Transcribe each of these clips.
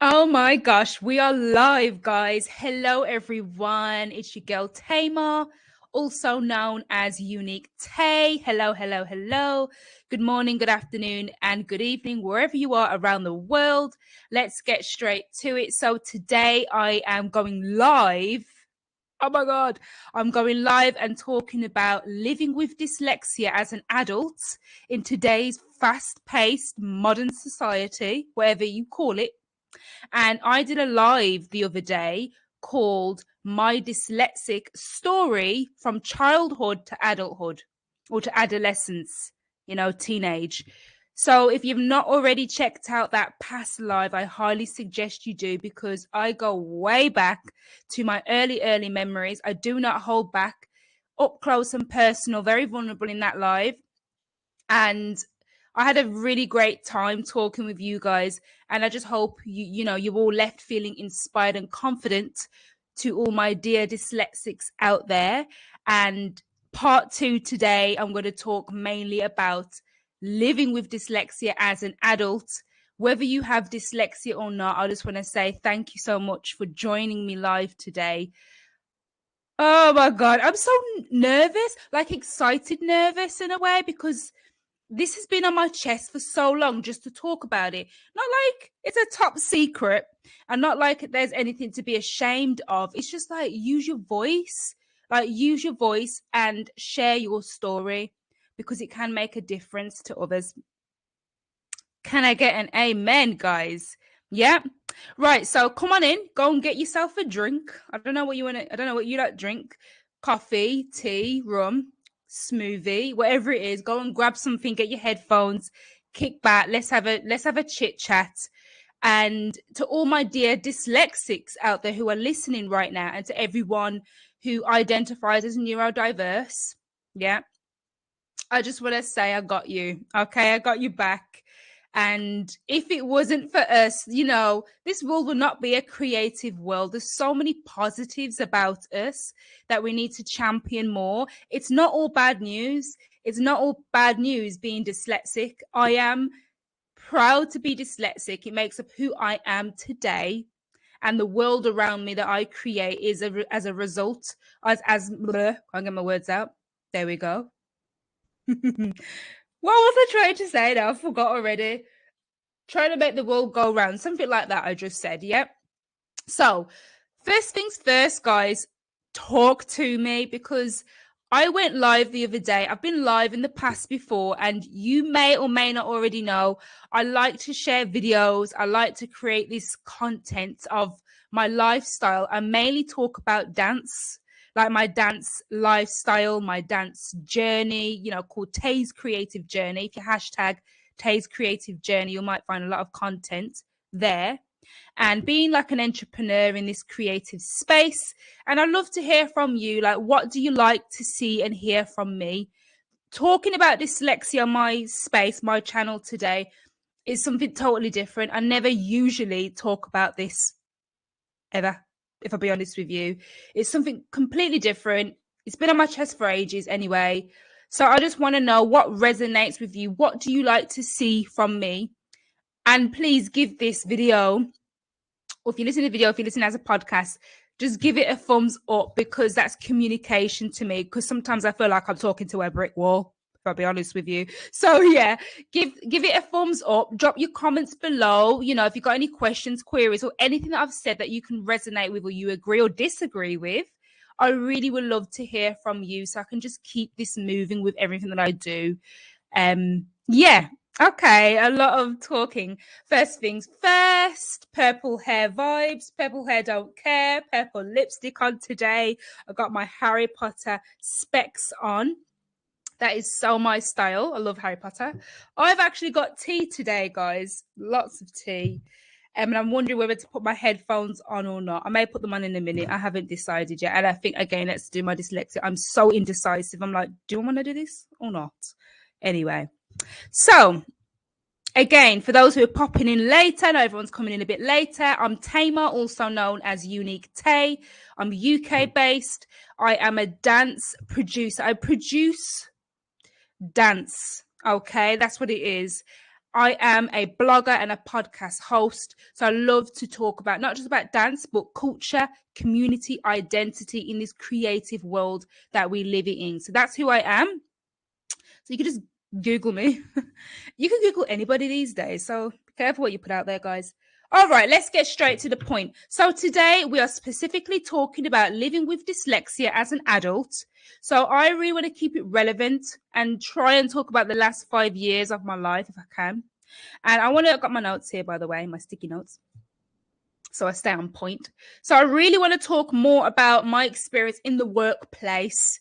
Oh my gosh, we are live, guys. Hello, everyone. It's your girl Tamar, also known as Unique Tay. Hello, hello, hello. Good morning, good afternoon, and good evening, wherever you are around the world. Let's get straight to it. So, today I am going live. Oh my God. I'm going live and talking about living with dyslexia as an adult in today's fast paced modern society, whatever you call it. And I did a live the other day called My Dyslexic Story from Childhood to Adulthood or to Adolescence, teenage. So if you've not already checked out that past live, I highly suggest you do because I go way back to my early memories. I do not hold back, up close and personal, very vulnerable in that live. And I had a really great time talking with you guys, and I just hope you all left feeling inspired and confident to all my dear dyslexics out there. And part 2 today, I'm going to talk mainly about living with dyslexia as an adult. Whether you have dyslexia or not, I just want to say thank you so much for joining me live today. Oh my God, I'm so nervous, like excited nervous in a way, because this has been on my chest for so long just to talk about it. Not like it's a top secret and not like there's anything to be ashamed of. It's just like use your voice, and share your story because it can make a difference to others. Can I get an amen, guys? Yeah. Right. So come on in. Go and get yourself a drink. I don't know what you want to, I don't know what you like to drink. Coffee, tea, rum, smoothie, whatever it is. Go and grab something, get your headphones, kick back. Let's have a chit chat. And to all my dear dyslexics out there who are listening right now, and to everyone who identifies as neurodiverse, yeah, I just want to say I got you. Okay, I got you back. And if it wasn't for us, this world would not be a creative world. There's so many positives about us that we need to champion more. It's not all bad news. It's not all bad news being dyslexic. I am proud to be dyslexic. It makes up who I am today. And the world around me that I create is as a result, bleh, can't get my words out. There we go. What was I trying to say now? I forgot already. Trying to make the world go round. Something like that I just said, yep. So, first things first, guys, talk to me because I went live the other day. I've been live in the past before, and you may or may not already know, I like to share videos. I like to create this content of my lifestyle. I mainly talk about dance, like my dance lifestyle, my dance journey, called Tay's Creative Journey. If you hashtag Tay's Creative Journey, you might find a lot of content there. And being like an entrepreneur in this creative space. And I'd love to hear from you. Like, what do you like to see and hear from me? Talking about dyslexia on my space, my channel today, is something totally different. I never usually talk about this ever, if I'll be honest with you. It's something completely different. It's been on my chest for ages anyway. So I just want to know what resonates with you. What do you like to see from me? And please give this video, or if you listen to the video, if you listen as a podcast, just give it a thumbs up because that's communication to me. Because sometimes I feel like I'm talking to a brick wall, if I'll be honest with you. So yeah, give it a thumbs up. Drop your comments below. If you've got any questions, queries, or anything that I've said that you can resonate with or you agree or disagree with, I really would love to hear from you so I can just keep this moving with everything that I do. Yeah. Okay, a lot of talking. First things first, purple hair vibes. Purple hair don't care. Purple lipstick on today. I got my Harry Potter specs on. That is so my style. I love Harry Potter. I've actually got tea today, guys. Lots of tea. And I'm wondering whether to put my headphones on or not. I may put them on in a minute. I haven't decided yet. And I think, again, let's do my dyslexia. I'm so indecisive. I'm like, do I want to do this or not? Anyway. So, again, for those who are popping in later, I know everyone's coming in a bit later. I'm Tamar, also known as Unique Tay. I'm UK based. I am a dance producer. I produce dance. Okay, that's what it is. I am a blogger and a podcast host. So I love to talk about not just about dance, but culture, community, identity in this creative world that we live in. So that's who I am. So you can just Google me. You can Google anybody these days. So be careful what you put out there, guys. All right, let's get straight to the point. So today we are specifically talking about living with dyslexia as an adult. So I really want to keep it relevant and try and talk about the last 5 years of my life if I can. And I've got my notes here, by the way, my sticky notes, so I stay on point. So I really want to talk more about my experience in the workplace,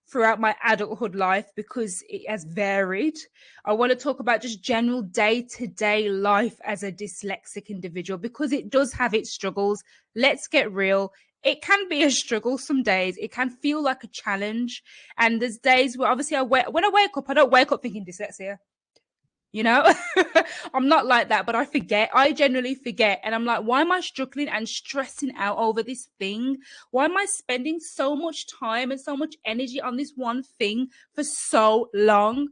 throughout my adulthood life, because it has varied. I want to talk about just general day-to-day life as a dyslexic individual, because it does have its struggles. Let's get real. It can be a struggle some days. It can feel like a challenge. And there's days where obviously when I wake up, I don't wake up thinking dyslexia. I'm not like that, but I forget. I generally forget. And I'm like, why am I struggling and stressing out over this thing? Why am I spending so much time and so much energy on this one thing for so long?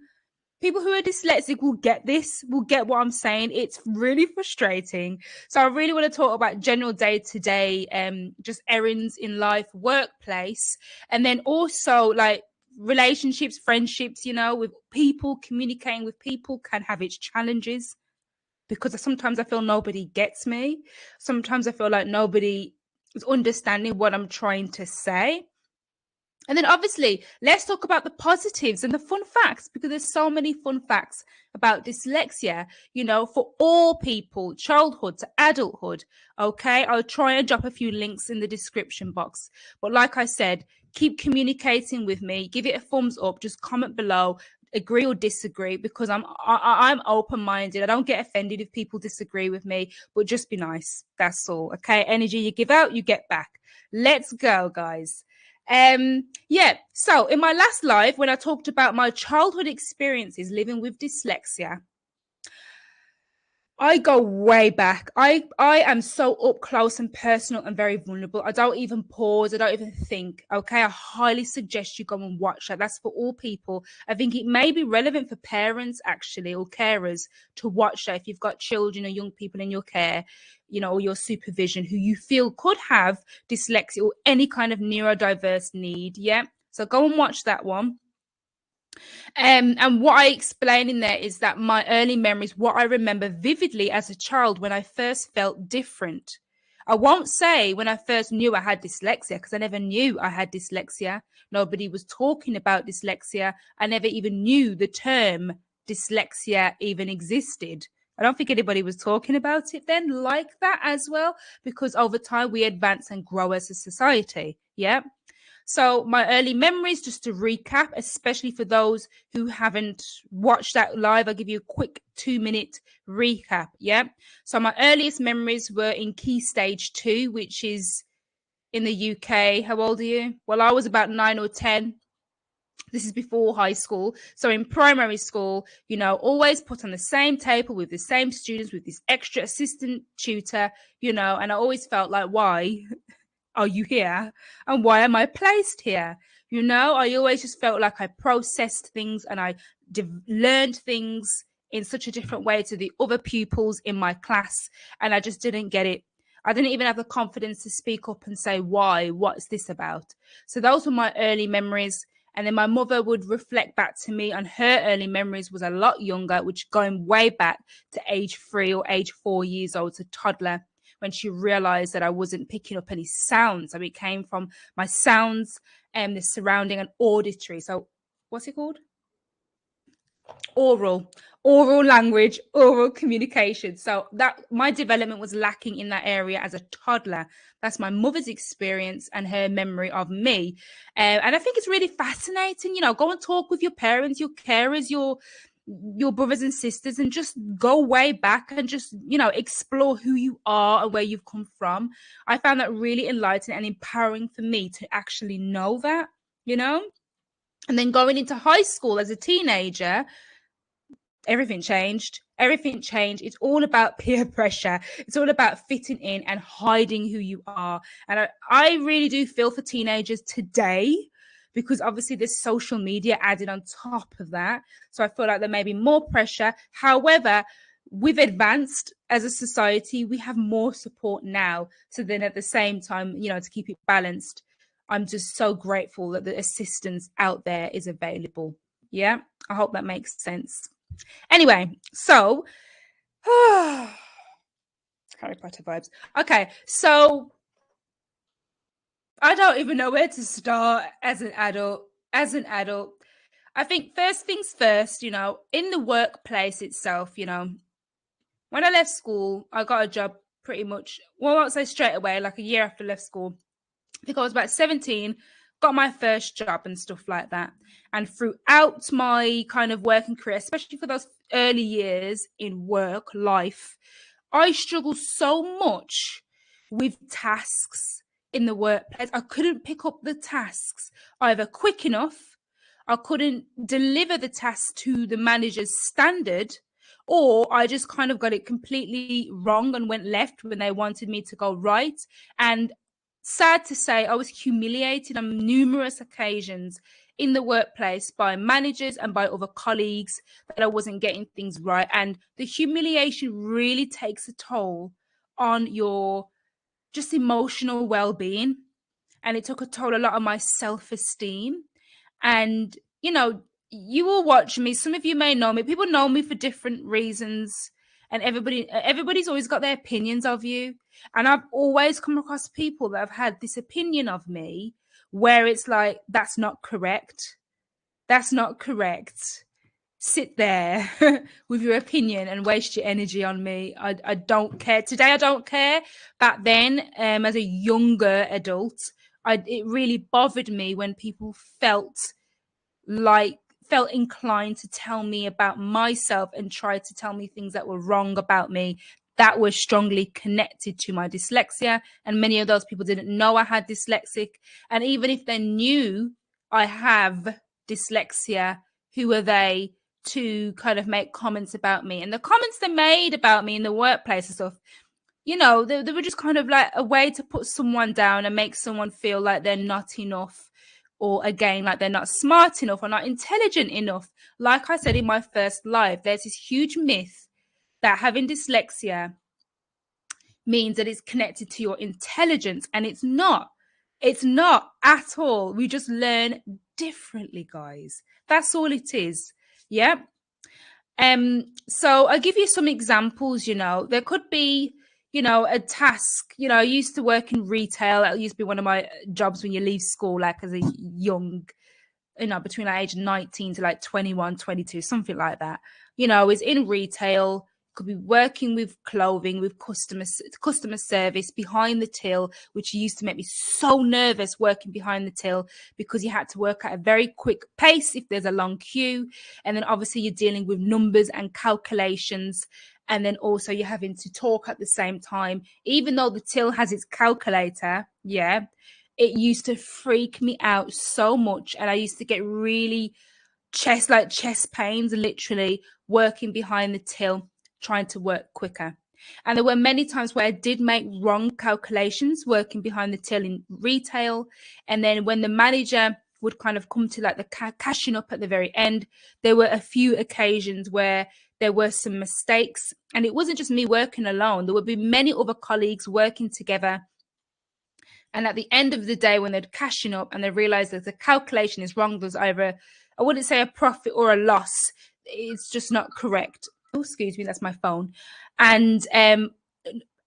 People who are dyslexic will get this, will get what I'm saying. It's really frustrating. So I really want to talk about general day-to-day, just errands in life, workplace, and then also like relationships, friendships, with people, communicating with people can have its challenges, because sometimes I feel nobody gets me. Sometimes I feel like nobody is understanding what I'm trying to say. And then obviously, let's talk about the positives and the fun facts, because there's so many fun facts about dyslexia, for all people, childhood to adulthood. Okay, I'll try and drop a few links in the description box. But like I said, keep communicating with me. Give it a thumbs up. Just comment below. Agree or disagree, because I'm open-minded. I don't get offended if people disagree with me, but just be nice. That's all. Okay, energy you give out, you get back. Let's go, guys. So in my last live, when I talked about my childhood experiences living with dyslexia, I go way back. I am so up close and personal and very vulnerable. I don't even pause. I don't even think. Okay, I highly suggest you go and watch that. That's for all people. I think it may be relevant for parents actually, or carers, to watch that if you've got children or young people in your care, or your supervision who you feel could have dyslexia or any kind of neurodiverse need. Yeah. So go and watch that one. And what I explain in there is that my early memories, what I remember vividly as a child when I first felt different. I won't say when I first knew I had dyslexia, because I never knew I had dyslexia. Nobody was talking about dyslexia. I never even knew the term dyslexia even existed. I don't think anybody was talking about it then like that as well, because over time we advance and grow as a society. Yeah. So my early memories, just to recap, especially for those who haven't watched that live, I'll give you a quick 2-minute recap. Yeah. So my earliest memories were in Key Stage 2, which is in the UK. How old are you? Well, I was about 9 or 10. This is before high school. So in primary school, always put on the same table with the same students, with this extra assistant tutor, and I always felt like, why are you here? And why am I placed here? I always just felt like I processed things and I learned things in such a different way to the other pupils in my class. And I just didn't get it. I didn't even have the confidence to speak up and say, why? What's this about? So those were my early memories. And then my mother would reflect back to me on her early memories was a lot younger, which going way back to age 3 or age 4 years old, to toddler, when she realized that I wasn't picking up any sounds. So it came from my sounds and the surrounding and auditory. So what's it called? Oral language, oral communication. So that my development was lacking in that area as a toddler. That's my mother's experience and her memory of me. And I think it's really fascinating, go and talk with your parents, your carers, your brothers and sisters, and just go way back and just, explore who you are and where you've come from. I found that really enlightening and empowering for me to actually know that, and then going into high school as a teenager, everything changed. Everything changed. It's all about peer pressure. It's all about fitting in and hiding who you are. And I really do feel for teenagers today, because obviously there's social media added on top of that. So I feel like there may be more pressure. However, we've advanced as a society, we have more support now. So then at the same time, you know, to keep it balanced, I'm just so grateful that the assistance out there is available. Yeah, I hope that makes sense. Anyway, so Harry Potter vibes. Okay, so I don't even know where to start as an adult. As an adult, I think first things first, you know, in the workplace itself, you know, when I left school, I got a job pretty much, well, I won't say straight away, like a year after I left school. I think I was about 17, got my first job and stuff like that. And throughout my kind of working career, especially for those early years in work life, I struggled so much with tasks in the workplace. I couldn't pick up the tasks either quick enough, I couldn't deliver the task to the manager's standard, or I just kind of got it completely wrong and went left when they wanted me to go right. And sad to say, I was humiliated on numerous occasions in the workplace by managers and by other colleagues that I wasn't getting things right. And the humiliation really takes a toll on your just emotional well-being. And it took a toll a lot on my self-esteem. And, you know, you will watch me. Some of you may know me. People know me for different reasons. And everybody's always got their opinions of you. And I've always come across people that have had this opinion of me where it's like, that's not correct. That's not correct. Sit there with your opinion and waste your energy on me. I don't care. Today, I don't care. Back then, as a younger adult, it really bothered me when people felt inclined to tell me about myself and tried to tell me things that were wrong about me that were strongly connected to my dyslexia. And many of those people didn't know I had dyslexic. And even if they knew I have dyslexia, who are they to kind of make comments about me? And the comments they made about me in the workplace and stuff, you know, they were just kind of like a way to put someone down and make someone feel like they're not enough, or again, like they're not smart enough or not intelligent enough. Like I said in my first live, there's this huge myth that having dyslexia means that it's connected to your intelligence, and it's not. It's not at all. We just learn differently, guys. That's all it is. Yeah. So I'll give you some examples. You know, there could be, you know, a task. You know, I used to work in retail. That used to be one of my jobs when you leave school, like as a young, you know, between like age 19 to like 21, 22, something like that. You know, I was in retail, could be working with clothing, with customer service behind the till, which used to make me so nervous working behind the till, because you had to work at a very quick pace if there's a long queue. And then obviously you're dealing with numbers and calculations. And then also you're having to talk at the same time, even though the till has its calculator. Yeah. It used to freak me out so much. And I used to get really chest pains, literally working behind the till, trying to work quicker. And there were many times where I did make wrong calculations working behind the till in retail. And then when the manager would kind of come to like the cashing up at the very end, there were a few occasions where there were some mistakes. And it wasn't just me working alone. There would be many other colleagues working together. And at the end of the day, when they're cashing up and they realize that the calculation is wrong, there's either, I wouldn't say a profit or a loss. It's just not correct. Oh, excuse me, that's my phone. And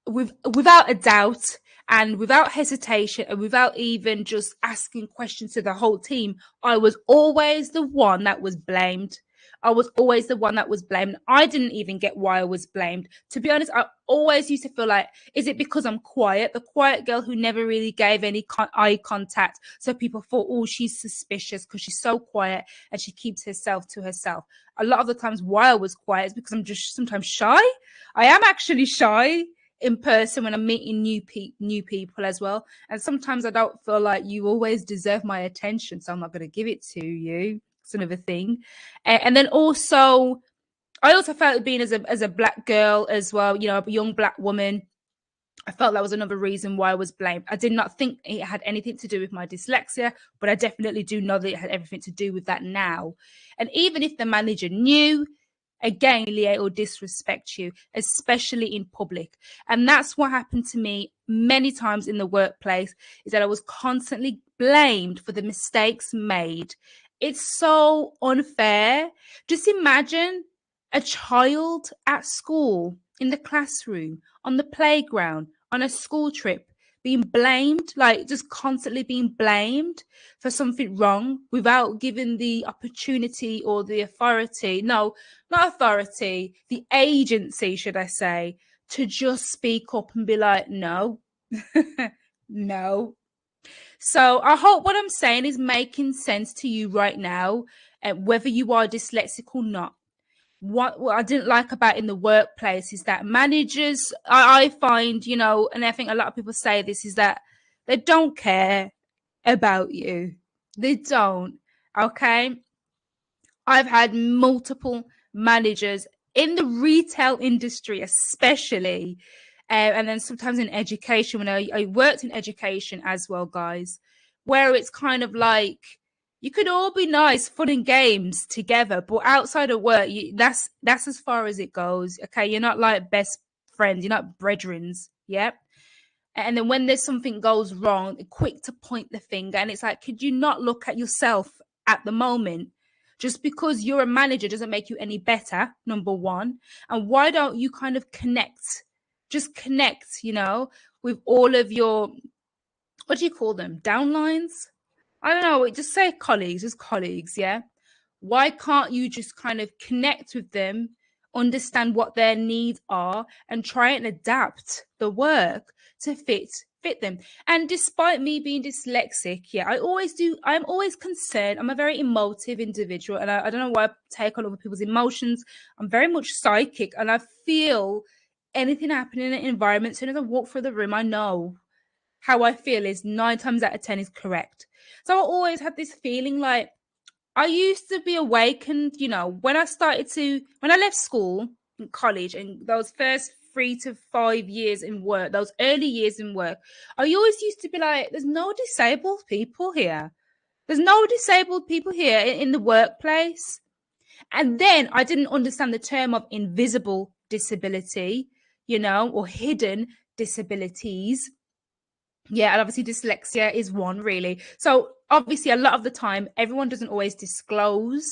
without a doubt and without hesitation and without even just asking questions to the whole team, I was always the one that was blamed. I was always the one that was blamed. I didn't even get why I was blamed. To be honest, I always used to feel like, is it because I'm quiet? The quiet girl who never really gave any eye contact. So people thought, oh, she's suspicious because she's so quiet and she keeps herself to herself. A lot of the times why I was quiet is because I'm just sometimes shy. I am actually shy in person when I'm meeting new people as well. And sometimes I don't feel like you always deserve my attention, so I'm not going to give it to you. It's another thing. And then also, I also felt being as a black girl as well, you know, a young black woman, I felt that was another reason why I was blamed. I did not think it had anything to do with my dyslexia, but I definitely do know that it had everything to do with that now. And even if the manager knew, again, humiliate or disrespect you, especially in public. And that's what happened to me many times in the workplace, is that I was constantly blamed for the mistakes made. It's so unfair. Just imagine a child at school, in the classroom, on the playground, on a school trip, being blamed, like just constantly being blamed for something wrong without giving the opportunity or the authority, no, not authority, the agency, should I say, to just speak up and be like, no, no. So I hope what I'm saying is making sense to you right now, whether you are dyslexic or not. What I didn't like about in the workplace is that managers, I find, you know, and I think a lot of people say this, is that they don't care about you. They don't. Okay. I've had multiple managers in the retail industry, especially, and then sometimes in education, when I worked in education as well, guys, where it's kind of like you could all be nice, fun and games together, but outside of work, that's as far as it goes. Okay, you're not like best friends, you're not brethrens. Yep. And then when there's something goes wrong, quick to point the finger, and it's like, could you not look at yourself at the moment? Just because you're a manager doesn't make you any better, number one. And why don't you kind of connect, just connect, you know, with all of your, what do you call them? Downlines? I don't know, just say colleagues, just colleagues, yeah? Why can't you just kind of connect with them, understand what their needs are, and try and adapt the work to fit them? And despite me being dyslexic, yeah, I'm always concerned. I'm a very emotive individual, and I don't know why I take on other people's emotions. I'm very much psychic, and I feel anything happening in an environment. As soon as I walk through the room, I know how I feel is 9 times out of 10 is correct. So I always had this feeling like I used to be awakened, you know, when I left school and college, and those first 3 to 5 years in work, those early years in work, I always used to be like, there's no disabled people here. There's no disabled people here in the workplace. And then I didn't understand the term of invisible disability, you know, or hidden disabilities. Yeah, and obviously dyslexia is one, really. So obviously a lot of the time, everyone doesn't always disclose.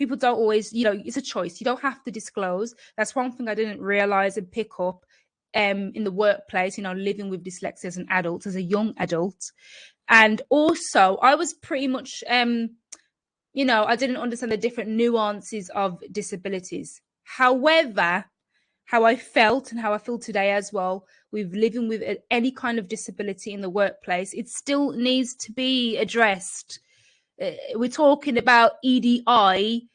People don't always, you know, it's a choice. You don't have to disclose. That's one thing I didn't realize and pick up in the workplace, you know, living with dyslexia as an adult, as a young adult. And also I was pretty much, you know, I didn't understand the different nuances of disabilities. However, how I felt and how I feel today as well, with living with any kind of disability in the workplace, it still needs to be addressed. We're talking about EDI.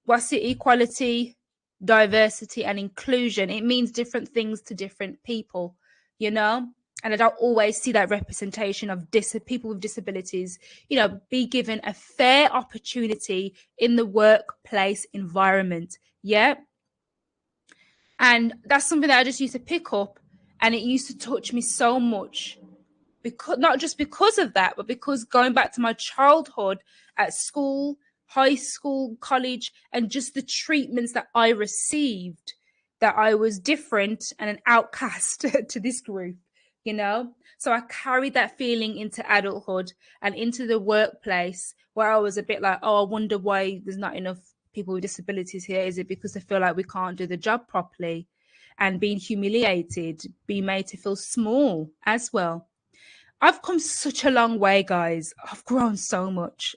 What's it? Equality, diversity, and inclusion. It means different things to different people, you know? And I don't always see that representation of people with disabilities, you know, be given a fair opportunity in the workplace environment. Yeah. And that's something that I just used to pick up, and it used to touch me so much, because not just because of that, but because going back to my childhood at school, high school, college, and just the treatments that I received, that I was different and an outcast to this group, you know? So I carried that feeling into adulthood and into the workplace, where I was a bit like, oh, I wonder why there's not enough people with disabilities here. Is it because they feel like we can't do the job properly? And being humiliated, being made to feel small as well. I've come such a long way, guys. I've grown so much.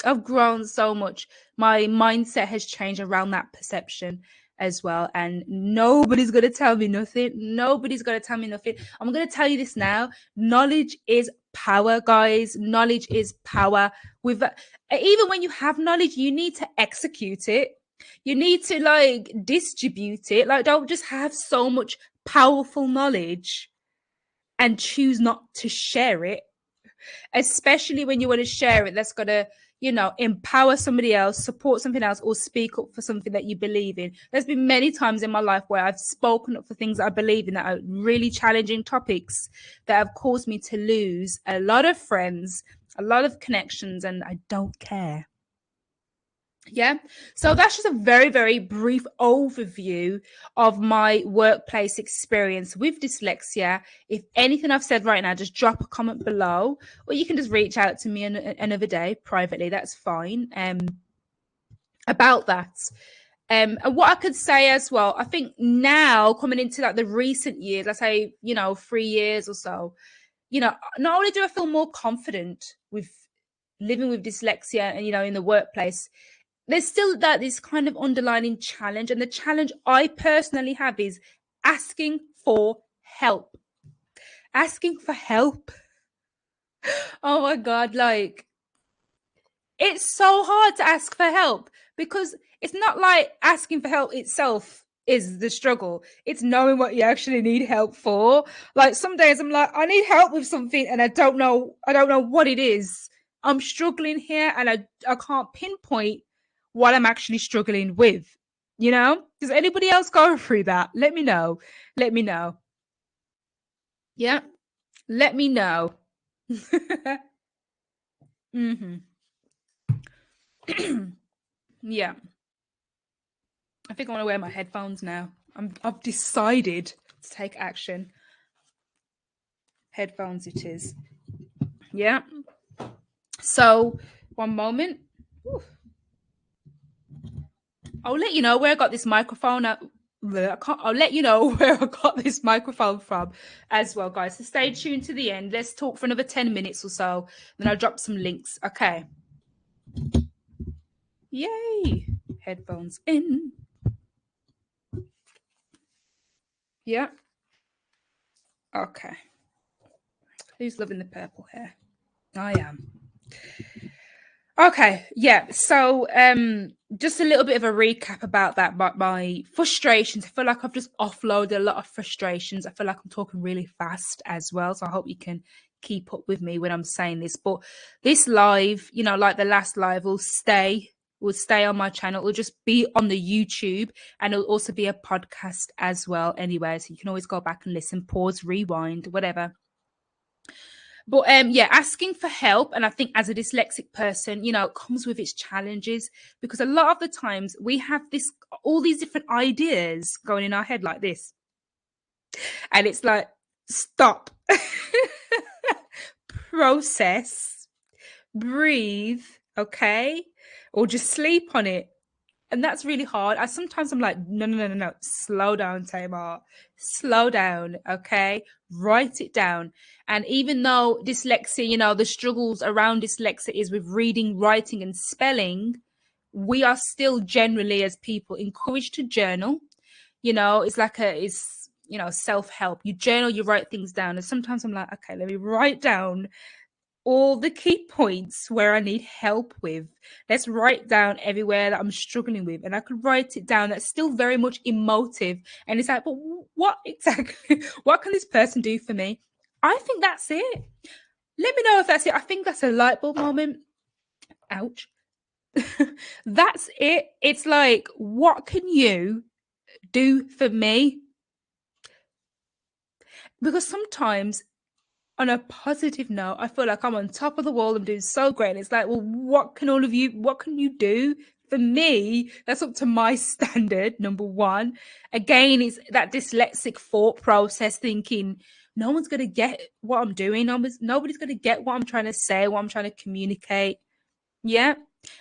I've grown so much. My mindset has changed around that perception as well. And nobody's going to tell me nothing. Nobody's going to tell me nothing. I'm going to tell you this now. Knowledge is power, guys. Knowledge is power. Even when you have knowledge, you need to execute it. You need to like distribute it. Like, don't just have so much powerful knowledge and choose not to share it, especially when you want to share it. That's got to, empower somebody else, support something else, or speak up for something that you believe in. There's been many times in my life where I've spoken up for things that I believe in that are really challenging topics that have caused me to lose a lot of friends, a lot of connections, and I don't care. Yeah. So that's just a very, very brief overview of my workplace experience with dyslexia. If anything I've said right now, just drop a comment below, or you can just reach out to me another day privately. That's fine. About that. And what I could say as well, I think now coming into like the recent years, let's say, 3 years or so, not only do I feel more confident with living with dyslexia and, in the workplace, there's still this kind of underlying challenge. And the challenge I personally have is asking for help. Asking for help. Oh my God, like, it's so hard to ask for help because it's not like asking for help itself is the struggle. It's knowing what you actually need help for. Like some days I'm like, I need help with something and I don't know what it is. I'm struggling here and I can't pinpoint what I'm actually struggling with. Does anybody else go through that? Let me know. Let me know. Yeah. Let me know. Mm-hmm. Yeah. I think I want to wear my headphones now. I've decided to take action. Headphones it is. Yeah. So, one moment. Ooh. I'll let you know where I got this microphone. I'll let you know where I got this microphone from as well, guys. So stay tuned to the end. Let's talk for another 10 minutes or so. Then I'll drop some links. Okay. Yay. Headphones in. Yeah. Okay. Who's loving the purple hair? I am. Okay, yeah. So just a little bit of a recap about that, about my frustrations. I feel like I've just offloaded a lot of frustrations. I feel like I'm talking really fast as well. So I hope you can keep up with me when I'm saying this. But this live, like the last live, will stay on my channel. It'll just be on the YouTube, and it'll also be a podcast as well anyway. So you can always go back and listen, pause, rewind, whatever. But yeah, asking for help, and I think as a dyslexic person, it comes with its challenges, because a lot of the times we have all these different ideas going in our head like this, and it's like, stop, process, breathe, okay, or just sleep on it. And that's really hard. Sometimes I'm like, no. Slow down, Tamar. Slow down, okay? Write it down. And even though dyslexia, the struggles around dyslexia is with reading, writing, and spelling, we are still generally, as people, encouraged to journal. It's like self-help. You journal, you write things down. And sometimes I'm like, okay, let me write down all the key points where I need help with. Let's write down everywhere that I'm struggling with. And I could write it down. That's still very much emotive. And it's like, but what exactly, what can this person do for me? I think that's it. Let me know if that's it. I think that's a light bulb moment. Ouch. That's it. It's like, what can you do for me? Because sometimes, on a positive note, I feel like I'm on top of the world. I'm doing so great. And it's like, well, what can you do for me? That's up to my standard, number one. Again, it's that dyslexic thought process, thinking no one's going to get what I'm doing. Nobody's going to get what I'm trying to say, what I'm trying to communicate. Yeah.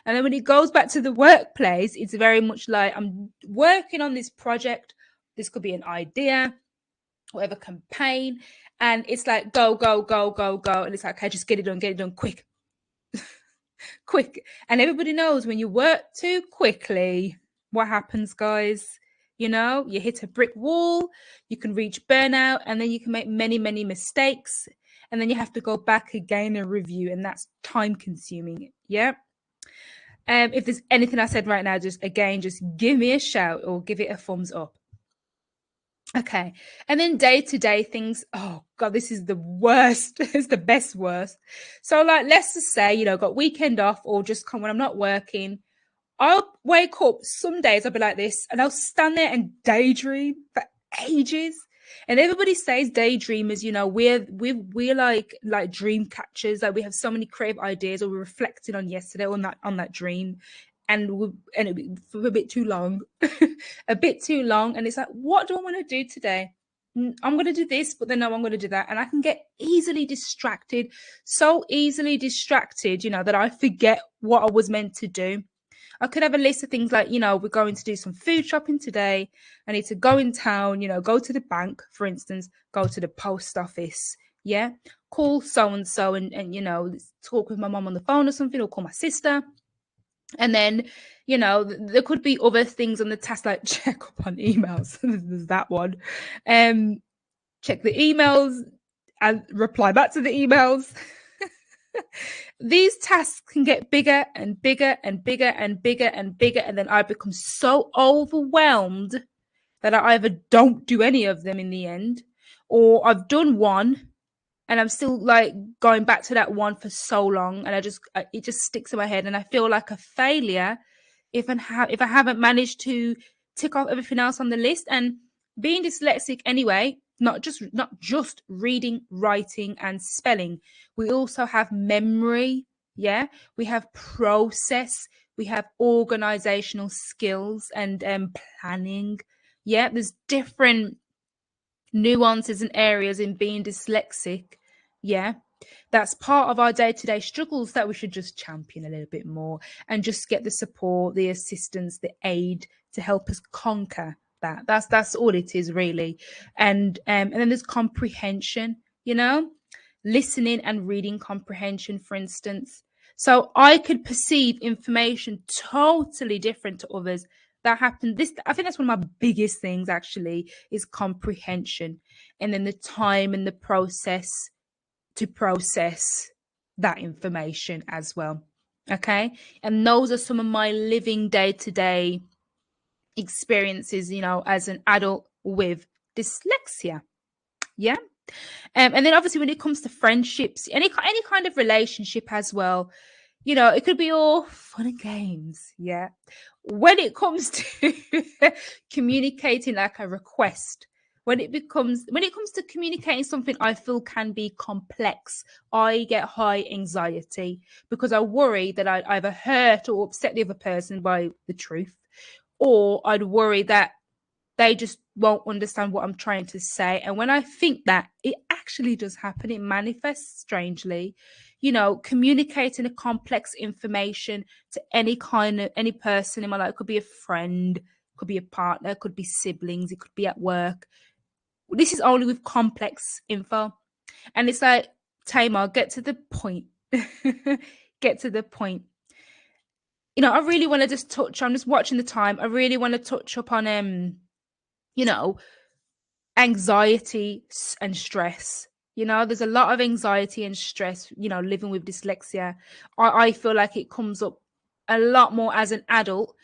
And then when it goes back to the workplace, it's very much like, I'm working on this project. This could be an idea, whatever campaign, and it's like go, and it's like, okay, just get it done quick. Quick. And everybody knows when you work too quickly, what happens, guys? You hit a brick wall, you can reach burnout, and then you can make many mistakes, and then you have to go back again and review, and that's time consuming. Yeah. If there's anything I said right now, just give me a shout or give it a thumbs up. Okay. And then day to day things. Oh God, this is the worst. It's the best worst. So like let's just say, got weekend off or just come when I'm not working. I'll wake up some days I'll be like this and I'll stand there and daydream for ages. And everybody says daydreamers, we're like dream catchers, like we have so many creative ideas or we're reflecting on yesterday on that dream for a bit too long. A bit too long. And it's like, what do I want to do today? I'm going to do this, but then no, I'm going to do that. And I can get easily distracted, so easily distracted, that I forget what I was meant to do. I could have a list of things like, we're going to do some food shopping today. I need to go in town, go to the bank, for instance, go to the post office. Yeah. Call so-and-so and talk with my mom on the phone or something, or call my sister. And then, there could be other things on the task, like check up on emails. There's that one. Check the emails and reply back to the emails. These tasks can get bigger and bigger and bigger and bigger and bigger. And then I become so overwhelmed that I either don't do any of them in the end, or I've done one and I'm still like going back to that one for so long. And it just sticks in my head. And I feel like a failure if I haven't managed to tick off everything else on the list. And being dyslexic anyway, not just reading, writing and spelling, we also have memory. Yeah, we have process, we have organizational skills and planning. Yeah, there's different nuances and areas in being dyslexic. Yeah, that's part of our day-to-day struggles that we should just champion a little bit more and just get the support, the assistance, the aid to help us conquer that. That's all it is really. And then there's comprehension, listening and reading comprehension, for instance. So I could perceive information totally different to others. That happened. I think that's one of my biggest things actually, is comprehension, and then the time and the process to process that information as well. Okay. And those are some of my living day-to-day experiences, as an adult with dyslexia. Yeah. And then obviously when it comes to friendships, any kind of relationship as well, it could be all fun and games. Yeah. When it comes to communicating like a request, when it comes to communicating something I feel can be complex, I get high anxiety because I worry that I'd either hurt or upset the other person by the truth, or I'd worry that they just won't understand what I'm trying to say. And when I think that, it actually does happen. It manifests strangely. Communicating a complex information to any person in my life. It could be a friend, could be a partner, could be siblings, it could be at work. This is only with complex info. And it's like, Tamar, get to the point. Get to the point. I really want to just touch, I'm just watching the time. I really want to touch upon anxiety and stress. There's a lot of anxiety and stress, living with dyslexia. I feel like it comes up a lot more as an adult,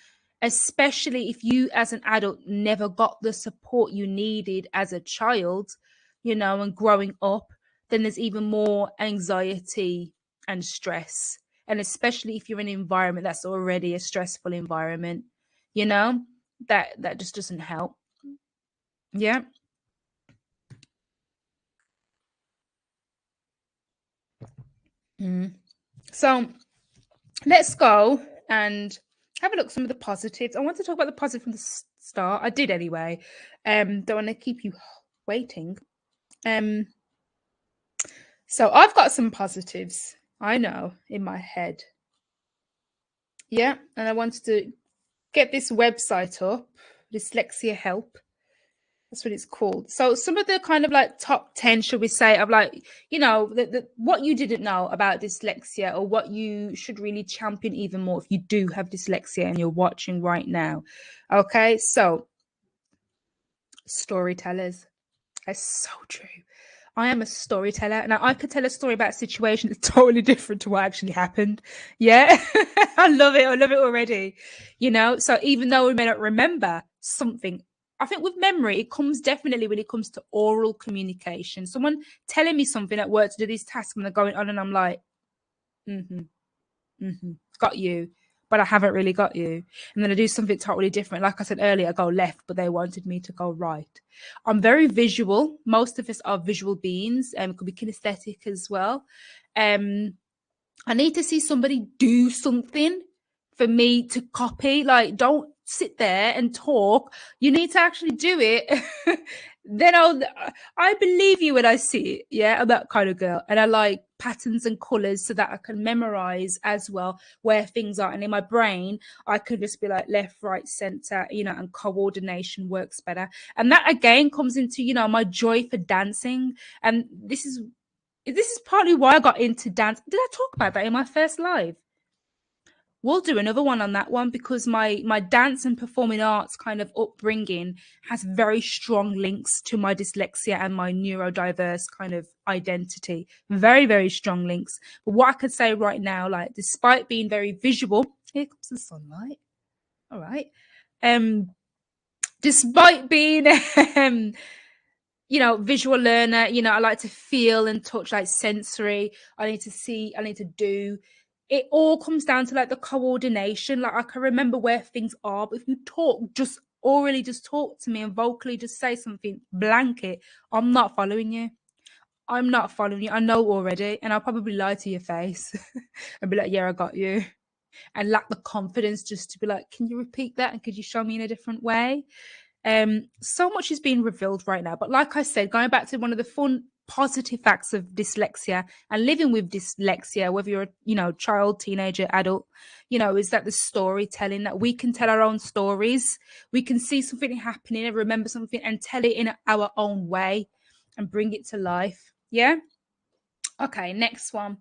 especially if you as an adult never got the support you needed as a child, and growing up, then there's even more anxiety and stress. And especially if you're in an environment that's already a stressful environment, that just doesn't help. Yeah. So let's go and have a look at some of the positives. I want to talk about the positive from the start. I did anyway. Don't want to keep you waiting. So I've got some positives, I know, in my head. Yeah, and I wanted to get this website up, Dyslexia Help. That's what it's called. So some of the kind of like top 10, should we say, of like, what you didn't know about dyslexia, or what you should really champion even more if you do have dyslexia and you're watching right now. Okay, so storytellers. That's so true. I am a storyteller. Now, I could tell a story about a situation that's totally different to what actually happened. Yeah, I love it. I love it already. So even though we may not remember something, I think with memory, it comes definitely when it comes to oral communication. Someone telling me something at work to do this task and they're going on and I'm like, mm-hmm, mm-hmm, got you. But I haven't really got you. And then I do something totally different. Like I said earlier, I go left, but they wanted me to go right. I'm very visual. Most of us are visual beings. It could be kinesthetic as well. I need to see somebody do something for me to copy. Like, don't sit there and talk. You need to actually do it. Then I believe you when I see it. Yeah, I'm that kind of girl. And I like patterns and colors so that I can memorize as well where things are. And in my brain, I can just be like left, right, center, and coordination works better. And that again comes into, my joy for dancing. And this is partly why I got into dance. Did I talk about that in my first live? We'll do another one on that one because my dance and performing arts kind of upbringing has very strong links to my dyslexia and my neurodiverse kind of identity. Very, very strong links. But what I could say right now, like despite being very visual, here comes the sunlight. All right. Despite being visual learner, I like to feel and touch, like sensory. I need to see, I need to do. It all comes down to like the coordination. Like I can remember where things are, but if you talk, just orally just talk to me and vocally just say something blanket, I'm not following you. I'm not following you. I know already. And I'll probably lie to your face and be like, yeah, I got you. And lack the confidence just to be like, can you repeat that? And could you show me in a different way? So much is being revealed right now. But like I said, going back to one of the fun, positive facts of dyslexia and living with dyslexia, whether you're a, child, teenager, adult, is that the storytelling, that we can tell our own stories. We can see something happening and remember something and tell it in our own way and bring it to life. Yeah. Okay. Next one.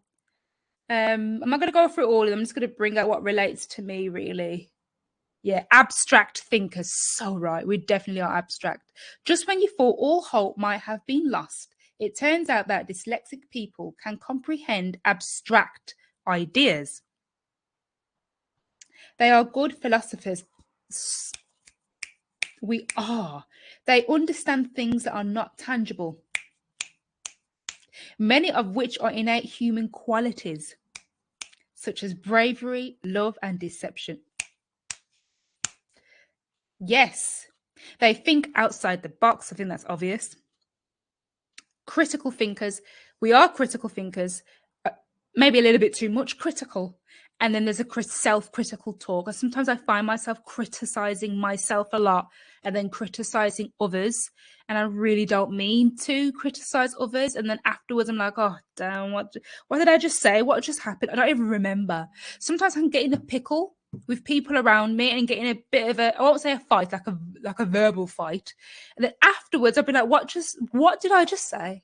I'm not going to go through all of them. I'm just going to bring out what relates to me really. Yeah, abstract thinkers. So right. We definitely are abstract. Just when you thought all hope might have been lost, it turns out that dyslexic people can comprehend abstract ideas. They are good philosophers. We are. They understand things that are not tangible, many of which are innate human qualities, such as bravery, love, and deception. Yes, they think outside the box. I think that's obvious. Critical thinkers. We are critical thinkers, maybe a little bit too much critical. And then there's a self-critical talk. And sometimes I find myself criticizing myself a lot and then criticizing others. And I really don't mean to criticize others. And then afterwards, I'm like, oh, damn, what did I just say? What just happened? I don't even remember. Sometimes I can get in a pickle with people around me and get in a bit of a, I won't say a fight, like a verbal fight. And then afterwards, I'll be like, what did I just say?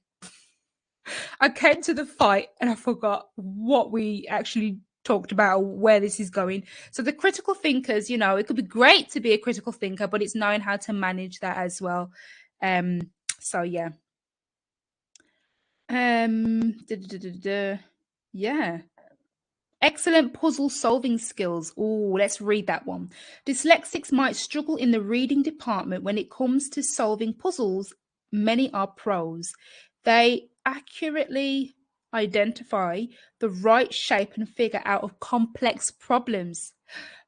I came to the fight and I forgot what we actually talked about, where this is going. So the critical thinkers, it could be great to be a critical thinker, but it's knowing how to manage that as well. So yeah. Yeah. Excellent puzzle solving skills. Oh, let's read that one. Dyslexics might struggle in the reading department when it comes to solving puzzles. Many are pros. They accurately identify the right shape and figure out of complex problems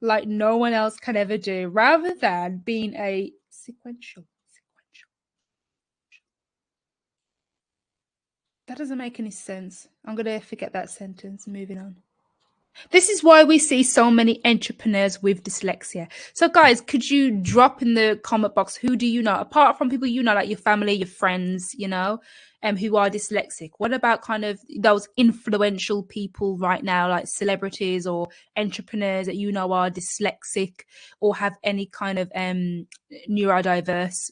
like no one else can ever do, rather than being a sequential. That doesn't make any sense. I'm going to forget that sentence. Moving on. This is why we see so many entrepreneurs with dyslexia. So guys, could you drop in the comment box, who do you know, apart from people like your family, your friends, who are dyslexic? What about kind of those influential people right now, like celebrities or entrepreneurs that are dyslexic or have any kind of neurodiverse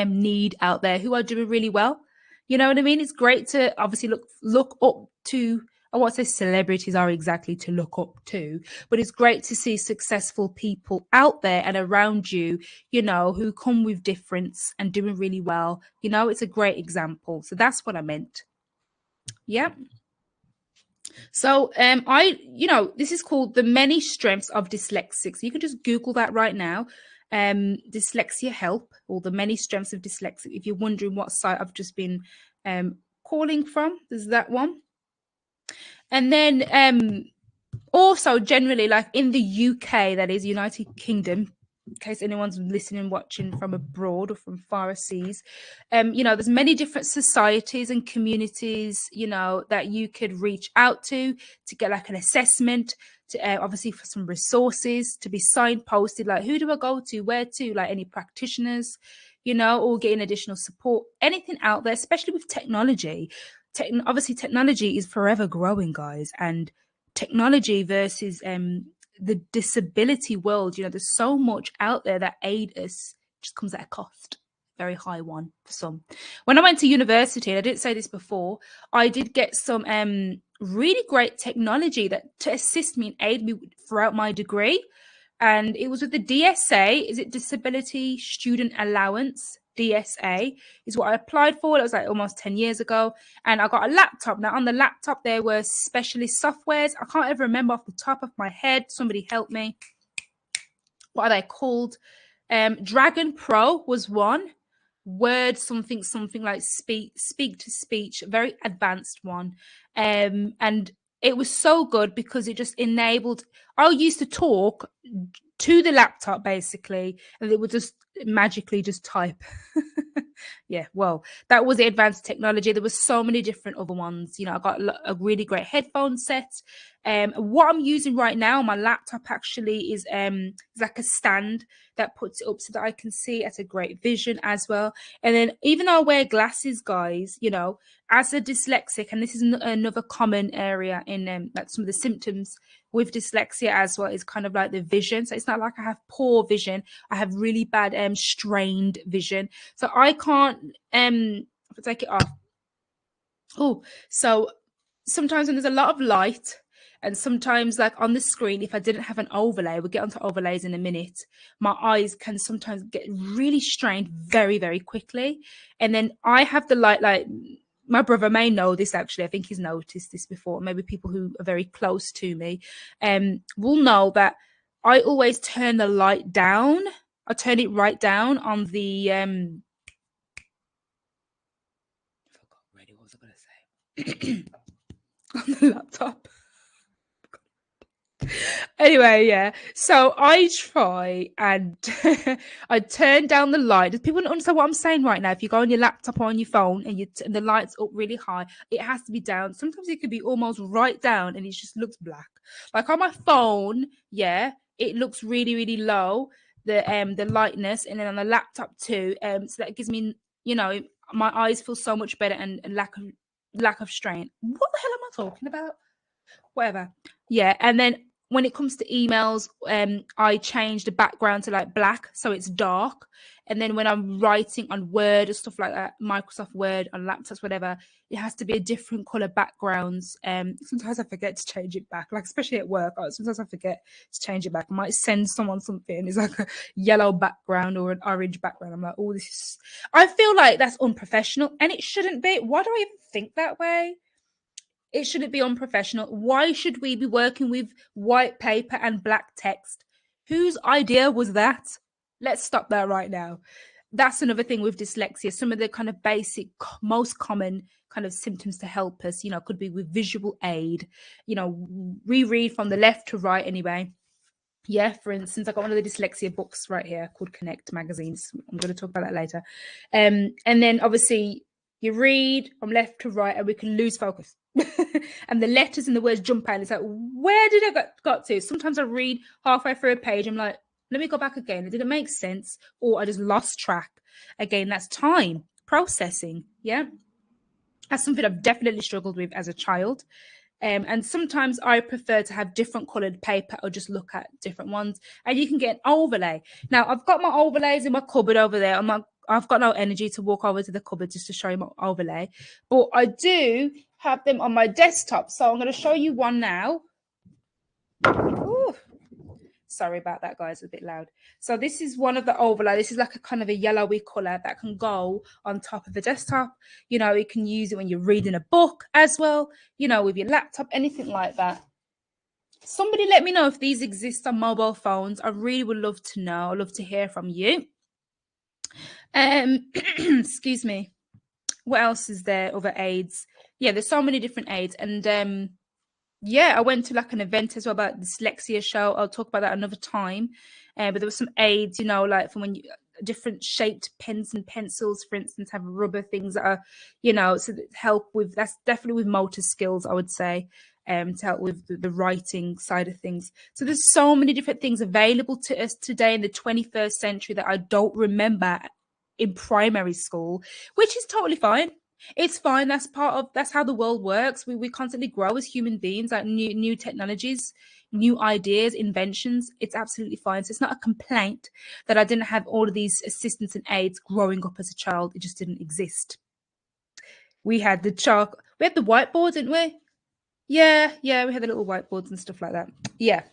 need out there, who are doing really well? You know what I mean? It's great to obviously look up to, I won't say celebrities are exactly to look up to, but it's great to see successful people out there and around you, who come with difference and doing really well. It's a great example. So that's what I meant. Yeah. So this is called The Many Strengths of Dyslexics. You can just Google that right now. Dyslexia Help, or the many strengths of dyslexic. If you're wondering what site I've just been calling from, there's that one. And then also generally, like in the UK, that is United Kingdom, in case anyone's listening, watching from abroad or from far seas, there's many different societies and communities, that you could reach out to get like an assessment, to obviously for some resources, to be signposted, like who do I go to, where to, like any practitioners, or getting additional support, anything out there, especially with technology. Obviously, technology is forever growing, guys, and technology versus the disability world, there's so much out there that aid us, just comes at a cost, very high one for some. When I went to university, and I didn't say this before, I did get some really great technology to assist me and aid me throughout my degree, and it was with the DSA. Is it Disability Student Allowance? DSA is what I applied for. It was like almost 10 years ago. And I got a laptop. Now, on the laptop, there were specialist softwares. I can't ever remember off the top of my head. Somebody help me. What are they called? Dragon Pro was one. Word something like speak to speech, very advanced one. And it was so good because it just enabled, I used to talk to the laptop basically, and it would just magically just type. Yeah, well, that was the advanced technology. There was so many different other ones. I got a really great headphone set. What I'm using right now, my laptop actually is like a stand that puts it up so that I can see at a great vision as well. And then even though I wear glasses, guys, as a dyslexic, and this is another common area in like some of the symptoms with dyslexia as well, is kind of like the vision. So it's not like I have poor vision. I have really bad strained vision. So I can't take it off. Oh, so sometimes when there's a lot of light, and sometimes like on the screen, if I didn't have an overlay, we'll get onto overlays in a minute, my eyes can sometimes get really strained very, very quickly. And then I have the light, like my brother may know this actually. I think he's noticed this before. Maybe people who are very close to me will know that I always turn the light down. I turn it right down on the I forgot already, what was I going to say? On the laptop. Anyway, yeah. So I try and I turn down the light. Does people understand what I'm saying right now? If you go on your laptop or on your phone and and the light's up really high, it has to be down. Sometimes it could be almost right down and it just looks black. Like on my phone, yeah, it looks really, really low, the lightness, and then on the laptop too. So that gives me, my eyes feel so much better, and lack of strain. What the hell am I talking about? Whatever. Yeah, and then when it comes to emails, I change the background to like black, so it's dark. And then when I'm writing on Word or stuff like that, Microsoft Word on laptops, whatever, it has to be a different color backgrounds. Sometimes I forget to change it back, like especially at work. Sometimes I forget to change it back. I might send someone something, it's like a yellow background or an orange background. I'm like, oh, this is. I feel like that's unprofessional, and it shouldn't be. Why do I even think that way? It shouldn't be unprofessional. Why should we be working with white paper and black text? Whose idea was that? Let's stop that right now. That's another thing with dyslexia. Some of the kind of basic, most common kind of symptoms to help us, could be with visual aid, reread from the left to right anyway. Yeah, for instance, I got one of the dyslexia books right here called Connect magazines. I'm going to talk about that later. And then obviously you read from left to right and we can lose focus. And the letters and the words jump out. And it's like, where did I got to? Sometimes I read halfway through a page. I'm like, let me go back again. It didn't make sense. Or I just lost track. Again, that's time processing. Yeah. That's something I've definitely struggled with as a child. And sometimes I prefer to have different colored paper or just look at different ones. And you can get an overlay. Now, I've got my overlays in my cupboard over there. I've got no energy to walk over to the cupboard just to show you my overlay. But I do have them on my desktop. So I'm going to show you one now. Ooh. Sorry about that, guys. It's a bit loud. So this is one of the overlay. This is like a kind of a yellowy color that can go on top of the desktop. You can use it when you're reading a book as well, with your laptop, anything like that. Somebody let me know if these exist on mobile phones. I really would love to know. I'd love to hear from you. Excuse me. What else is there? Other aids? Yeah, there's so many different aids. And yeah, I went to like an event as well about dyslexia show. I'll talk about that another time. But there was some aids, like from when you different shaped pens and pencils, for instance, have rubber things that are, so that help with, that's definitely with motor skills, I would say, to help with the writing side of things. So there's so many different things available to us today in the 21st century that I don't remember in primary school, which is totally fine. It's fine. That's how the world works. We constantly grow as human beings, like new technologies, new ideas, inventions. It's absolutely fine. So it's not a complaint that I didn't have all of these assistants and aids growing up as a child. It just didn't exist. We had the whiteboard, didn't we? Yeah, we had the little whiteboards and stuff like that. Yeah.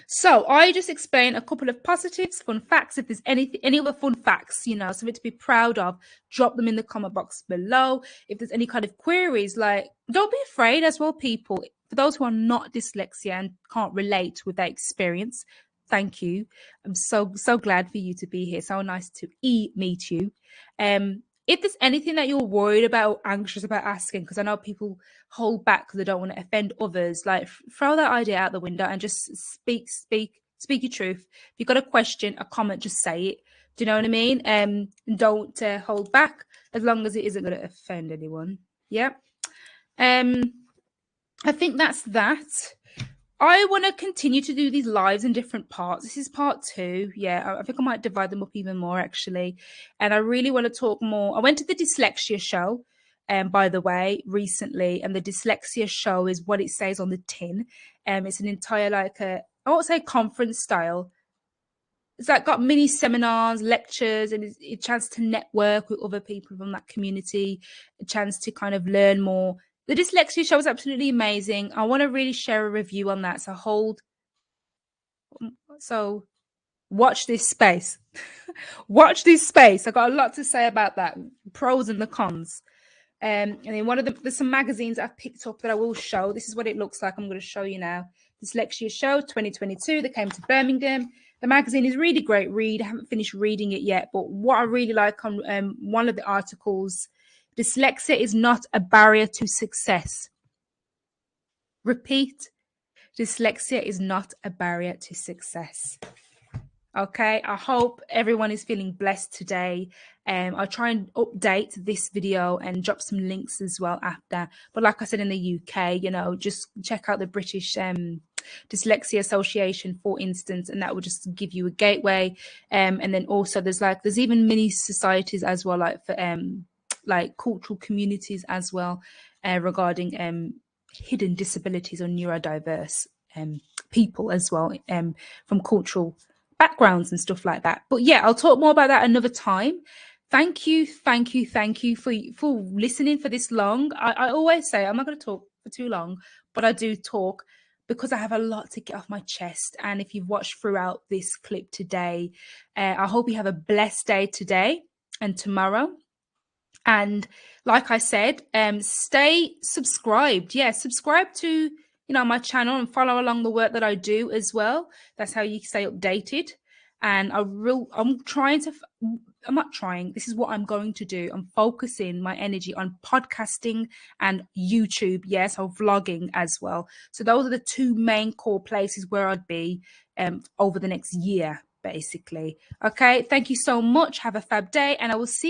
So I just explained a couple of positives, fun facts. If there's any other fun facts, something to be proud of, drop them in the comment box below. If there's any kind of queries, like, don't be afraid as well, people. For those who are not dyslexia and can't relate with that experience, thank you. I'm so glad for you to be here. So nice to meet you. If there's anything that you're worried about or anxious about asking, because I know people hold back because they don't want to offend others, like throw that idea out the window and just speak your truth. If you've got a question, a comment, just say it. Do you know what I mean? And don't hold back, as long as it isn't going to offend anyone. Yeah. I think that's that. I want to continue to do these lives in different parts. This is part 2. Yeah, I think I might divide them up even more, actually. And I really want to talk more. I went to the Dyslexia show, by the way, recently. And the Dyslexia show is what it says on the tin. It's an entire, I won't say conference style. It's like got mini seminars, lectures, and it's a chance to network with other people from that community, a chance to kind of learn more. The Dyslexia show was absolutely amazing. I want to really share a review on that. So watch this space. Watch this space. I got a lot to say about that. Pros and the cons. And then there's some magazines I've picked up that I will show. This is what it looks like. I'm going to show you now. Dyslexia Show 2022. They came to Birmingham. The magazine is really great read. I haven't finished reading it yet, but what I really like on one of the articles, dyslexia is not a barrier to success. Repeat, dyslexia is not a barrier to success. Okay, I hope everyone is feeling blessed today. I'll try and update this video and drop some links as well after. But like I said, in the UK, just check out the British Dyslexia Association, for instance, and that will just give you a gateway. And then also there's even mini societies as well, like for like cultural communities as well, regarding hidden disabilities or neurodiverse people as well, from cultural backgrounds and stuff like that. But yeah, I'll talk more about that another time. Thank you for listening for this long. I always say I'm not going to talk for too long, but I do talk because I have a lot to get off my chest. And if you've watched throughout this clip today, I hope you have a blessed day today and tomorrow. And like I said, stay subscribed. Yeah, subscribe to my channel and follow along the work that I do as well. That's how you stay updated. And I'm not trying. This is what I'm going to do. I'm focusing my energy on podcasting and YouTube. Yes, or vlogging as well. So those are the 2 main core places where I'd be over the next year, basically. Okay. Thank you so much. Have a fab day, and I will see